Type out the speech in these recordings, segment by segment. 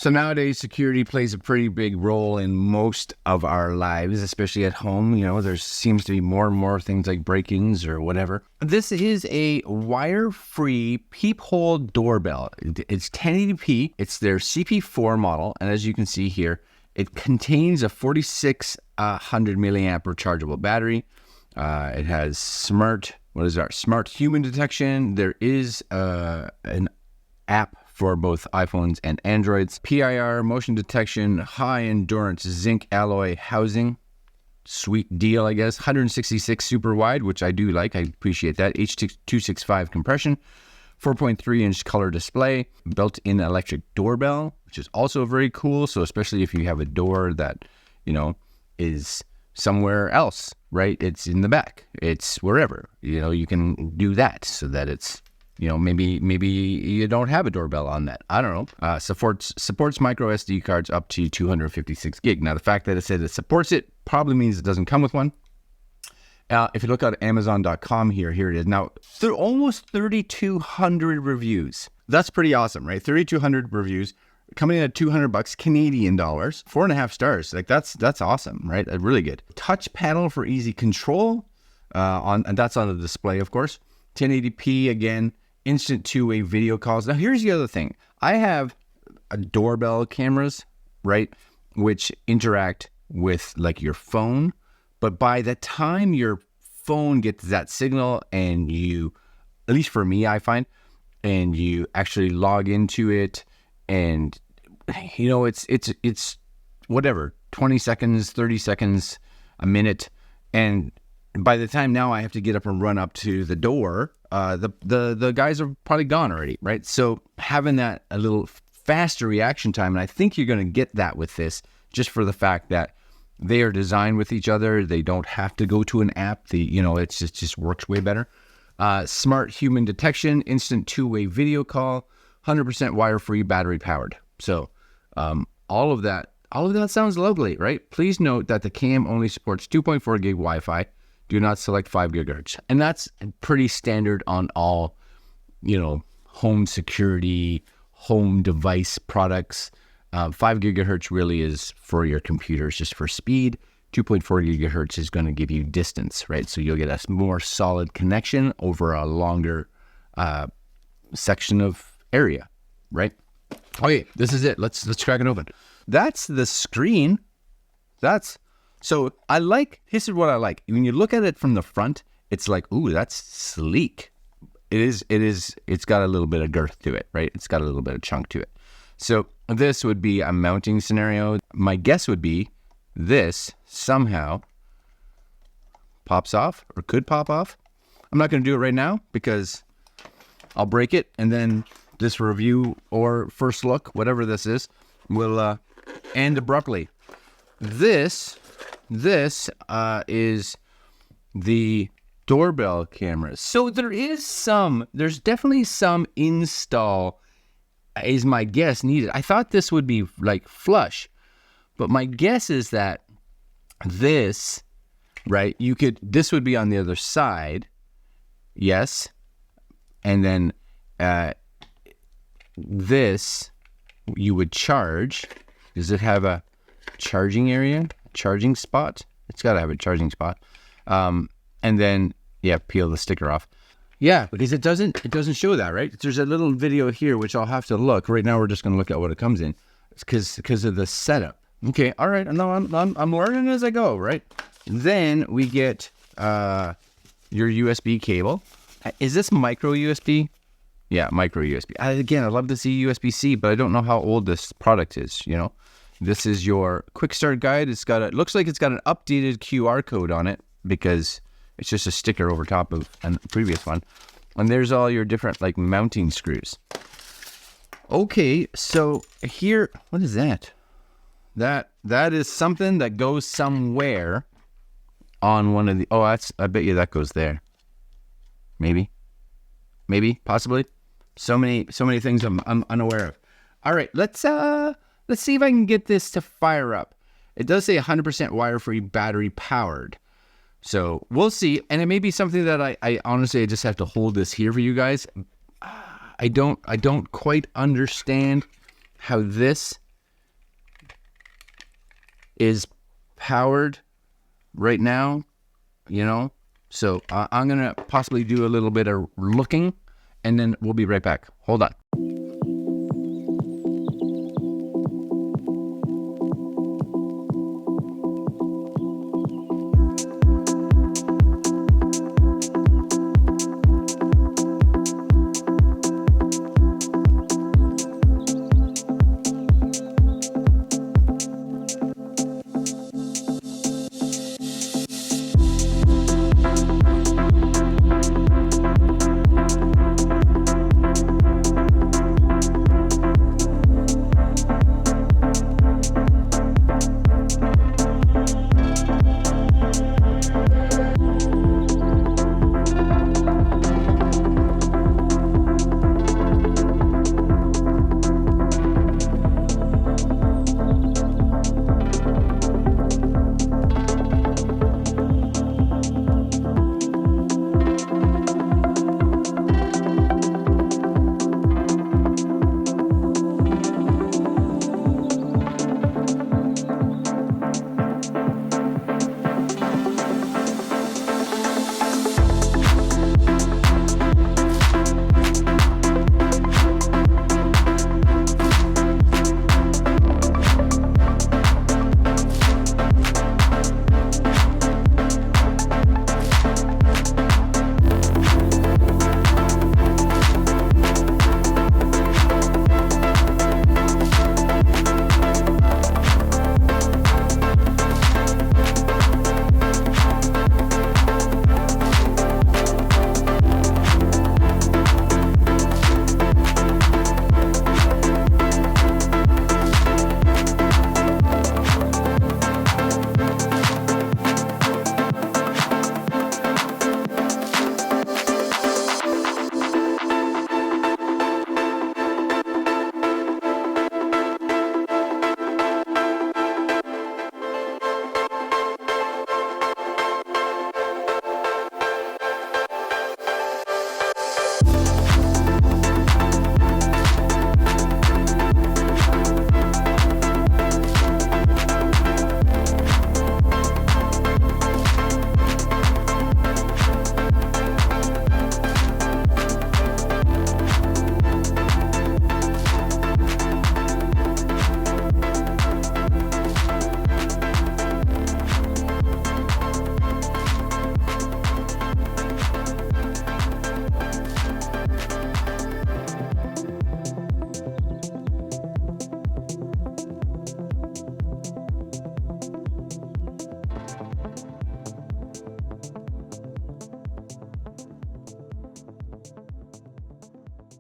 So nowadays, security plays a pretty big role in most of our lives, especially at home. You know, there seems to be more and more things like break-ins or whatever. This is a wire-free peephole doorbell. It's 1080p. It's their CP4 model. And as you can see here, it contains a 4600 milliamp rechargeable battery. It has smart human detection. There is an app for both iPhones and Androids. PIR, motion detection, high endurance zinc alloy housing. Sweet deal, I guess. 166 super wide, which I do like. I appreciate that. H.265 compression. 4.3-inch color display. Built-in electric doorbell, which is also very cool. So especially if you have a door that, you know, is somewhere else, right? It's in the back. It's wherever. You know, you can do that so that it's, you know, maybe you don't have a doorbell on that. I don't know. Supports micro SD cards up to 256 gig. Now, the fact that it says it supports it probably means it doesn't come with one. If you look at Amazon.com here it is. Now, almost 3,200 reviews. That's pretty awesome, right? 3,200 reviews coming in at $200 Canadian dollars. 4.5 stars. Like that's awesome, right? Really good. Touch panel for easy control. And that's on the display, of course. 1080p again. Instant two-way video calls. Now, here's the other thing. I have a doorbell cameras, right, which interact with like your phone. But by the time your phone gets that signal and you, at least for me, I find, and you actually log into it and, you know, it's whatever, 20 seconds, 30 seconds, a minute. And by the time now I have to get up and run up to the door, the guys are probably gone already, right? So having that a little faster reaction time, and I think you're going to get that with this, just for the fact that they are designed with each other. They don't have to go to an app. It just works way better. Smart human detection, instant two-way video call, 100% wire-free, battery powered. So all of that sounds lovely, right? Please note that the cam only supports 2.4 gig Wi-Fi. Do not select 5 gigahertz. And that's pretty standard on all, you know, home security, home device products. 5 gigahertz really is for your computers, just for speed. 2.4 gigahertz is going to give you distance, right? So you'll get a more solid connection over a longer section of area, right? Okay, this is it. Let's crack it open. That's the screen. So this is what I like. When you look at it from the front, it's like, ooh, that's sleek. It's got a little bit of girth to it, right? It's got a little bit of chunk to it. So this would be a mounting scenario. My guess would be this somehow pops off or could pop off. I'm not going to do it right now because I'll break it, and then this review or first look, whatever this is, will end abruptly. This is the doorbell cameras. So there's definitely some install, is my guess, needed. I thought this would be like flush, but my guess is that this, right, this would be on the other side. Yes. And then this you would charge. Does it have a charging area? Charging spot? It's got to have a charging spot. And then, yeah, peel the sticker off. Yeah, because it doesn't show that, right? There's a little video here, which I'll have to look. Right now, we're just going to look at what it comes in. It's because of the setup. Okay, all right. No, I'm learning as I go, right? Then we get your USB cable. Is this micro USB? Yeah, micro USB. I'd love to see USB-C, but I don't know how old this product is, you know? This is your quick start guide. Looks like it's got an updated QR code on it because it's just a sticker over top of a previous one. And there's all your different like mounting screws. Okay, so here, what is that? That is something that goes somewhere on one of the, I bet you that goes there. Maybe, possibly. So many things I'm unaware of. All right, let's see if I can get this to fire up. It does say 100% wire-free, battery powered. So we'll see. And it may be something that I honestly just have to hold this here for you guys. I don't quite understand how this is powered right now, you know. So I'm going to possibly do a little bit of looking, and then we'll be right back. Hold on.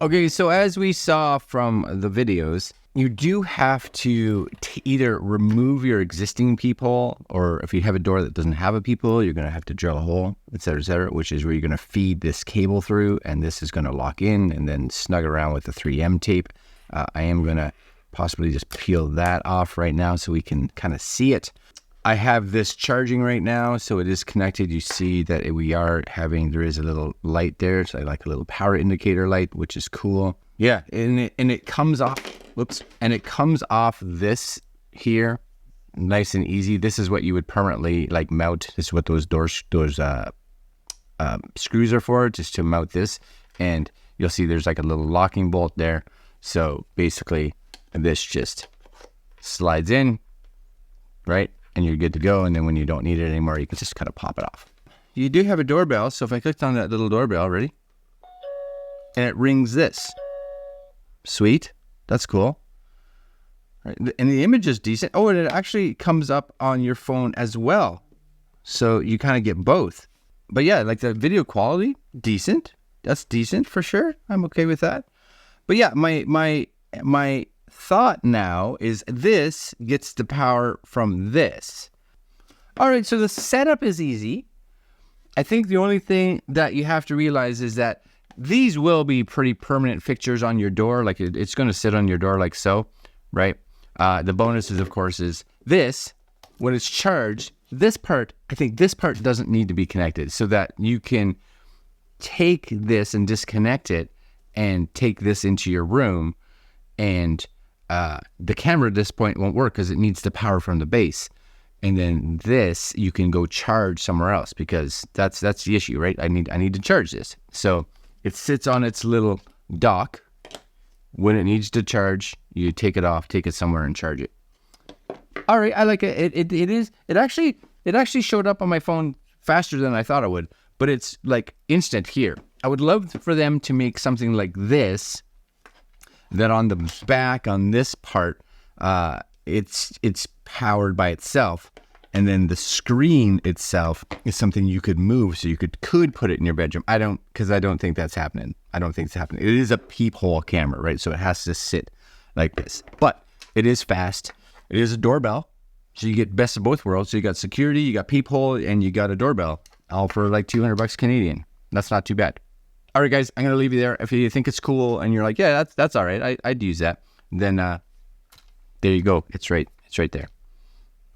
Okay, so as we saw from the videos, you do have to either remove your existing peephole, or if you have a door that doesn't have a peephole, you're going to have to drill a hole, etc., which is where you're going to feed this cable through, and this is going to lock in and then snug around with the 3M tape. I am going to possibly just peel that off right now so we can kind of see it. I have this charging right now, so it is connected. You see that there is a little light there. So I like a little power indicator light, which is cool. Yeah, and it comes off, and it comes off this here, nice and easy. This is what you would permanently like mount. This is what those screws are for, just to mount this. And you'll see there's like a little locking bolt there. So basically this just slides in, right? And you're good to go. And then when you don't need it anymore, you can just kind of pop it off. You do have a doorbell. So if I clicked on that little doorbell, ready? And it rings this. Sweet. That's cool. Right. And the image is decent. Oh, and it actually comes up on your phone as well. So you kind of get both. But yeah, like the video quality, decent. That's decent for sure. I'm okay with that. But yeah, my thought now is this gets the power from this. All right, so the setup is easy. I think the only thing that you have to realize is that these will be pretty permanent fixtures on your door. Like it's going to sit on your door like so, right? The bonus is, of course, is this, when it's charged, this part, I think this part doesn't need to be connected, so that you can take this and disconnect it and take this into your room and the camera at this point won't work because it needs the power from the base. And then this, you can go charge somewhere else because that's the issue, right? I need to charge this. So it sits on its little dock. When it needs to charge, you take it off, take it somewhere and charge it. All right, I like it. It actually showed up on my phone faster than I thought it would, but it's like instant here. I would love for them to make something like this, that on the back, on this part, it's powered by itself. And then the screen itself is something you could move, so you could put it in your bedroom. I don't think that's happening. I don't think it's happening. It is a peephole camera, right? So it has to sit like this. But it is fast. It is a doorbell. So you get best of both worlds. So you got security, you got peephole, and you got a doorbell. All for like $200 Canadian. That's not too bad. All right, guys, I'm going to leave you there. If you think it's cool and you're like, yeah, that's all right, I'd use that, then there you go. It's right there.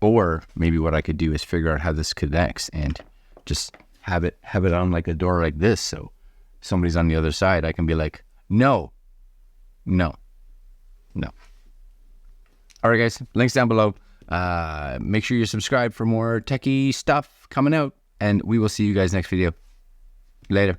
Or maybe what I could do is figure out how this connects and just have it on like a door like this. So somebody's on the other side, I can be like, no. All right, guys, links down below. Make sure you subscribe for more techie stuff coming out, and we will see you guys next video. Later.